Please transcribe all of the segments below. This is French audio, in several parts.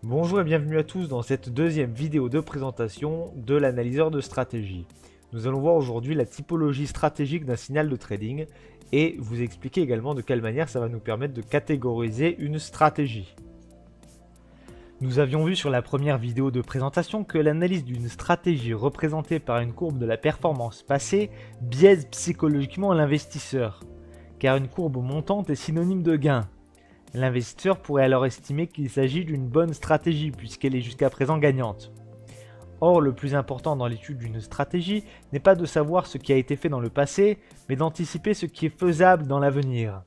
Bonjour et bienvenue à tous dans cette deuxième vidéo de présentation de l'analyseur de stratégie. Nous allons voir aujourd'hui la typologie stratégique d'un signal de trading et vous expliquer également de quelle manière ça va nous permettre de catégoriser une stratégie. Nous avions vu sur la première vidéo de présentation que l'analyse d'une stratégie représentée par une courbe de la performance passée biaise psychologiquement l'investisseur, car une courbe montante est synonyme de gain. L'investisseur pourrait alors estimer qu'il s'agit d'une bonne stratégie puisqu'elle est jusqu'à présent gagnante. Or, le plus important dans l'étude d'une stratégie n'est pas de savoir ce qui a été fait dans le passé, mais d'anticiper ce qui est faisable dans l'avenir.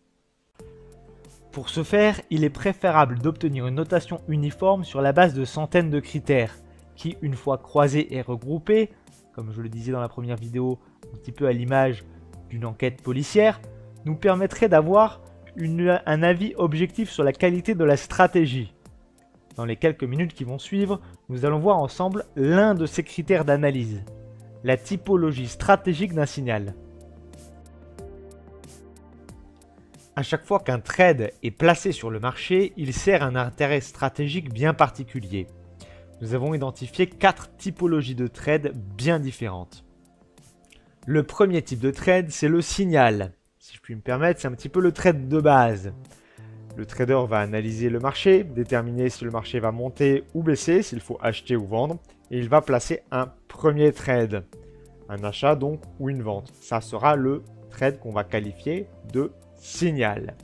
Pour ce faire, il est préférable d'obtenir une notation uniforme sur la base de centaines de critères, qui, une fois croisés et regroupés, comme je le disais dans la première vidéo, un petit peu à l'image d'une enquête policière, nous permettraient d'avoir un avis objectif sur la qualité de la stratégie. Dans les quelques minutes qui vont suivre, nous allons voir ensemble l'un de ces critères d'analyse, la typologie stratégique d'un signal. À chaque fois qu'un trade est placé sur le marché, il sert un intérêt stratégique bien particulier. Nous avons identifié 4 typologies de trade bien différentes. Le premier type de trade, c'est le signal. Si je puis me permettre, c'est un petit peu le trade de base. Le trader va analyser le marché, déterminer si le marché va monter ou baisser, s'il faut acheter ou vendre, et il va placer un premier trade. Un achat donc ou une vente. Ça sera le trade qu'on va qualifier de signal.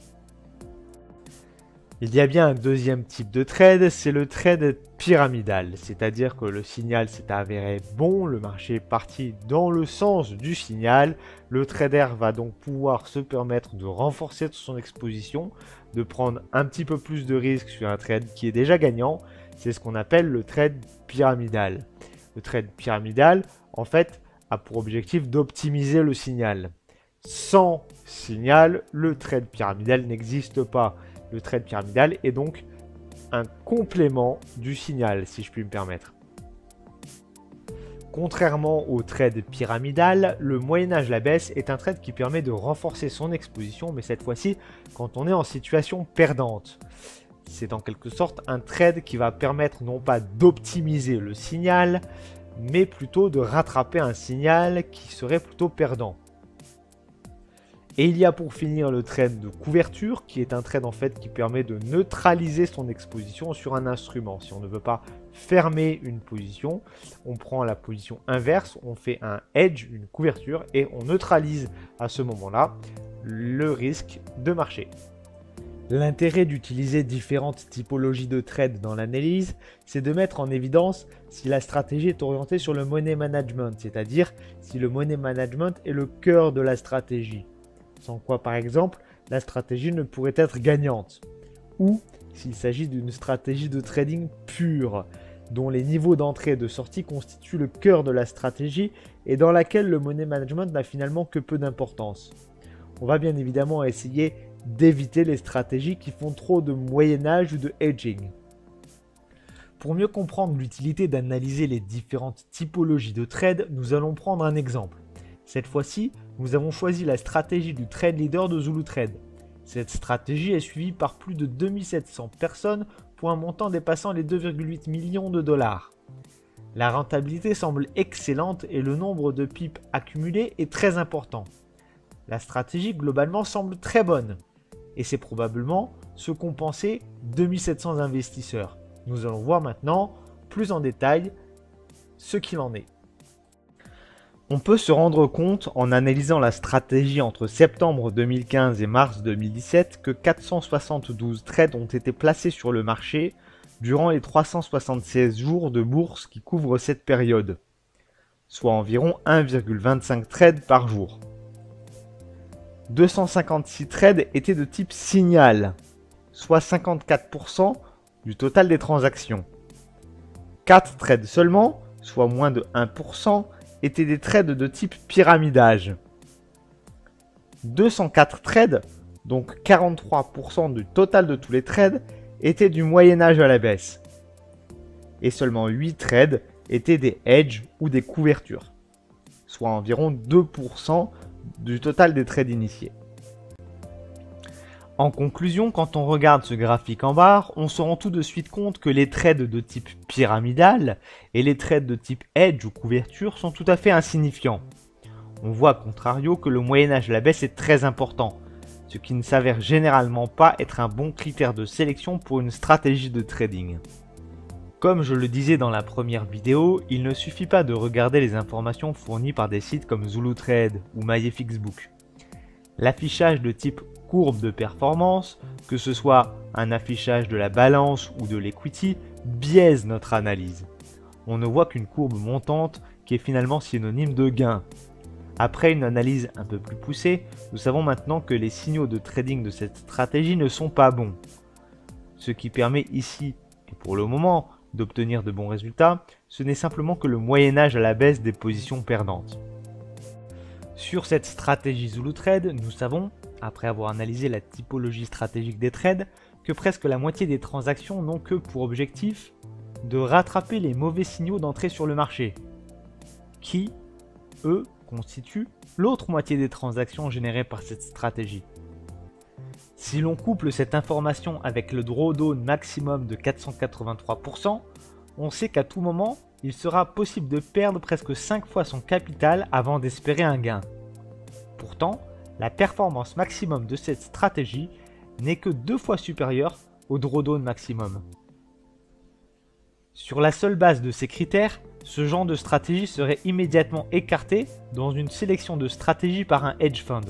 Il y a bien un deuxième type de trade, c'est le trade pyramidal, c'est-à-dire que le signal s'est avéré bon, le marché est parti dans le sens du signal, le trader va donc pouvoir se permettre de renforcer son exposition, de prendre un petit peu plus de risques sur un trade qui est déjà gagnant, c'est ce qu'on appelle le trade pyramidal. Le trade pyramidal, en fait, a pour objectif d'optimiser le signal. Sans signal, le trade pyramidal n'existe pas. Le trade pyramidal est donc un complément du signal, si je puis me permettre. Contrairement au trade pyramidal, le moyen-âge la baisse est un trade qui permet de renforcer son exposition, mais cette fois-ci quand on est en situation perdante. C'est en quelque sorte un trade qui va permettre non pas d'optimiser le signal, mais plutôt de rattraper un signal qui serait plutôt perdant. Et il y a pour finir le trade de couverture, qui est un trade en fait qui permet de neutraliser son exposition sur un instrument. Si on ne veut pas fermer une position, on prend la position inverse, on fait un hedge, une couverture, et on neutralise à ce moment-là le risque de marché. L'intérêt d'utiliser différentes typologies de trade dans l'analyse, c'est de mettre en évidence si la stratégie est orientée sur le money management, c'est-à-dire si le money management est le cœur de la stratégie. Sans quoi, par exemple, la stratégie ne pourrait être gagnante. Ou s'il s'agit d'une stratégie de trading pure, dont les niveaux d'entrée et de sortie constituent le cœur de la stratégie et dans laquelle le money management n'a finalement que peu d'importance. On va bien évidemment essayer d'éviter les stratégies qui font trop de moyen-âge ou de hedging. Pour mieux comprendre l'utilité d'analyser les différentes typologies de trade, nous allons prendre un exemple. Cette fois-ci, nous avons choisi la stratégie du trade leader de Zulu Trade. Cette stratégie est suivie par plus de 2700 personnes pour un montant dépassant les 2,8 millions de dollars. La rentabilité semble excellente et le nombre de pips accumulés est très important. La stratégie globalement semble très bonne et c'est probablement ce qu'ont pensé 2700 investisseurs. Nous allons voir maintenant plus en détail ce qu'il en est. On peut se rendre compte en analysant la stratégie entre septembre 2015 et mars 2017 que 472 trades ont été placés sur le marché durant les 376 jours de bourse qui couvrent cette période, soit environ 1,25 trades par jour. 256 trades étaient de type signal, soit 54% du total des transactions. 4 trades seulement, soit moins de 1%, étaient des trades de type pyramidage. 204 trades, donc 43% du total de tous les trades, étaient du moyen-âge à la baisse. Et seulement 8 trades étaient des hedges ou des couvertures, soit environ 2% du total des trades initiés. En conclusion, quand on regarde ce graphique en barre, on se rend tout de suite compte que les trades de type pyramidal et les trades de type hedge ou couverture sont tout à fait insignifiants. On voit a contrario que le Moyen-Âge à la baisse est très important, ce qui ne s'avère généralement pas être un bon critère de sélection pour une stratégie de trading. Comme je le disais dans la première vidéo, il ne suffit pas de regarder les informations fournies par des sites comme ZuluTrade ou MyFXBook. L'affichage de type courbe de performance, que ce soit un affichage de la balance ou de l'equity, biaise notre analyse. On ne voit qu'une courbe montante qui est finalement synonyme de gain. Après une analyse un peu plus poussée, nous savons maintenant que les signaux de trading de cette stratégie ne sont pas bons. Ce qui permet ici, et pour le moment, d'obtenir de bons résultats, ce n'est simplement que le Moyen-Âge à la baisse des positions perdantes. Sur cette stratégie ZuluTrade, nous savons, après avoir analysé la typologie stratégique des trades, que presque la moitié des transactions n'ont que pour objectif de rattraper les mauvais signaux d'entrée sur le marché, qui, eux, constituent l'autre moitié des transactions générées par cette stratégie. Si l'on couple cette information avec le drawdown maximum de 483%, on sait qu'à tout moment, il sera possible de perdre presque 5 fois son capital avant d'espérer un gain. Pourtant, la performance maximum de cette stratégie n'est que 2 fois supérieure au drawdown maximum. Sur la seule base de ces critères, ce genre de stratégie serait immédiatement écarté dans une sélection de stratégies par un hedge fund.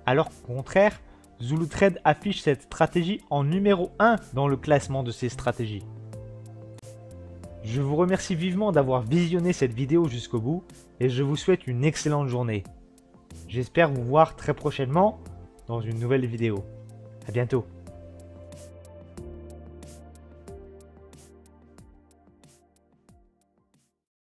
Alors qu'au contraire, ZuluTrade affiche cette stratégie en numéro 1 dans le classement de ces stratégies. Je vous remercie vivement d'avoir visionné cette vidéo jusqu'au bout et je vous souhaite une excellente journée. J'espère vous voir très prochainement dans une nouvelle vidéo. À bientôt.